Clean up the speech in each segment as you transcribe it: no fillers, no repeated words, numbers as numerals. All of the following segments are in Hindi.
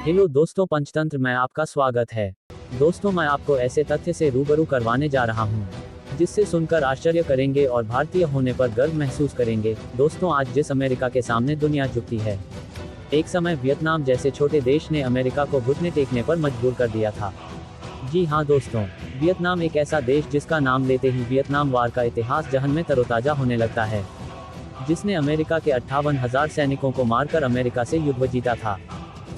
हेलो दोस्तों, पंचतंत्र में आपका स्वागत है। दोस्तों, मैं आपको ऐसे तथ्य से रूबरू करवाने जा रहा हूं जिससे सुनकर आश्चर्य करेंगे और भारतीय होने पर गर्व महसूस करेंगे। दोस्तों, आज जिस अमेरिका के सामने दुनिया झुकती है, एक समय वियतनाम जैसे छोटे देश ने अमेरिका को घुटने टेकने पर मजबूर कर दिया था। जी हाँ दोस्तों, वियतनाम एक ऐसा देश जिसका नाम लेते ही वियतनाम वार का इतिहास जहन में तरोताजा होने लगता है, जिसने अमेरिका के 58,000 सैनिकों को मारकर अमेरिका से युद्ध जीता था।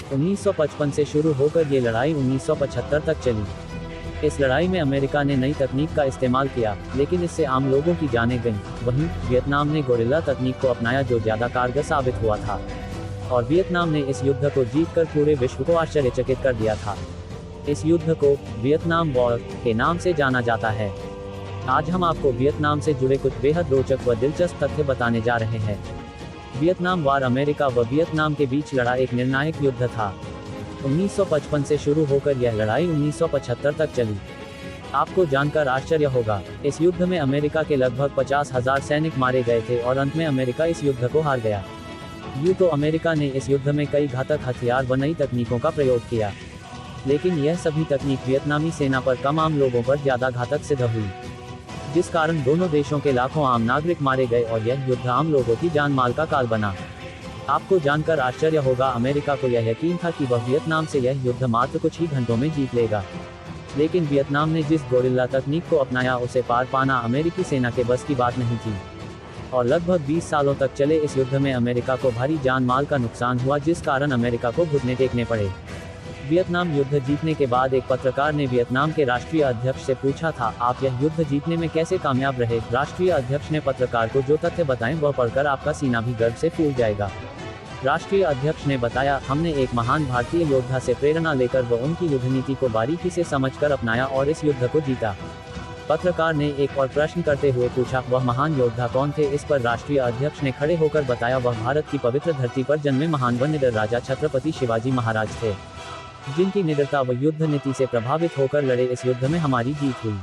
1955 से शुरू होकर ये लड़ाई 1975 तक चली। इस लड़ाई में अमेरिका ने नई तकनीक का इस्तेमाल किया, लेकिन इससे आम लोगों की जानें गईं। वहीं वियतनाम ने गोरिल्ला तकनीक को अपनाया, जो ज़्यादा कारगर साबित हुआ था, और वियतनाम ने इस युद्ध को जीतकर पूरे विश्व को आश्चर्यचकित कर दिया था। इस युद्ध को वियतनाम वॉर के नाम से जाना जाता है। आज हम आपको वियतनाम से जुड़े कुछ बेहद रोचक व दिलचस्प तथ्य बताने जा रहे हैं। वियतनाम वार अमेरिका व वियतनाम के बीच लड़ा एक निर्णायक युद्ध था। 1955 से शुरू होकर यह लड़ाई 1975 तक चली। आपको जानकर आश्चर्य होगा, इस युद्ध में अमेरिका के लगभग 50,000 सैनिक मारे गए थे और अंत में अमेरिका इस युद्ध को हार गया। यूं तो अमेरिका ने इस युद्ध में कई घातक हथियार व नई तकनीकों का प्रयोग किया, लेकिन यह सभी तकनीक वियतनामी सेना पर कम, आम लोगों पर ज्यादा घातक सिद्ध हुई, जिस कारण दोनों देशों के लाखों आम नागरिक मारे गए और यह युद्ध आम लोगों की जान माल का काल बना। आपको जानकर आश्चर्य होगा, अमेरिका को यह यकीन था कि वह वियतनाम से यह युद्ध मात्र कुछ ही घंटों में जीत लेगा, लेकिन वियतनाम ने जिस गोरिल्ला तकनीक को अपनाया उसे पार पाना अमेरिकी सेना के बस की बात नहीं थी, और लगभग 20 सालों तक चले इस युद्ध में अमेरिका को भारी जान माल का नुकसान हुआ, जिस कारण अमेरिका को घुटने टेकने पड़े। वियतनाम युद्ध जीतने के बाद एक पत्रकार ने वियतनाम के राष्ट्रीय अध्यक्ष से पूछा था, आप यह युद्ध जीतने में कैसे कामयाब रहे? राष्ट्रीय अध्यक्ष ने पत्रकार को जो तथ्य बताएं वह पढ़कर आपका सीना भी गर्व से फूल जाएगा। राष्ट्रीय अध्यक्ष ने बताया, हमने एक महान भारतीय योद्धा से प्रेरणा लेकर व उनकी युद्ध नीति को बारीकी से समझकर अपनाया और इस युद्ध को जीता। पत्रकार ने एक और प्रश्न करते हुए पूछा, वह महान योद्धा कौन थे? इस पर राष्ट्रीय अध्यक्ष ने खड़े होकर बताया, वह भारत की पवित्र धरती पर जन्मे महान व निडर राजा छत्रपति शिवाजी महाराज थे, जिनकी निडरता व युद्ध नीति से प्रभावित होकर लड़े इस युद्ध में हमारी जीत हुई।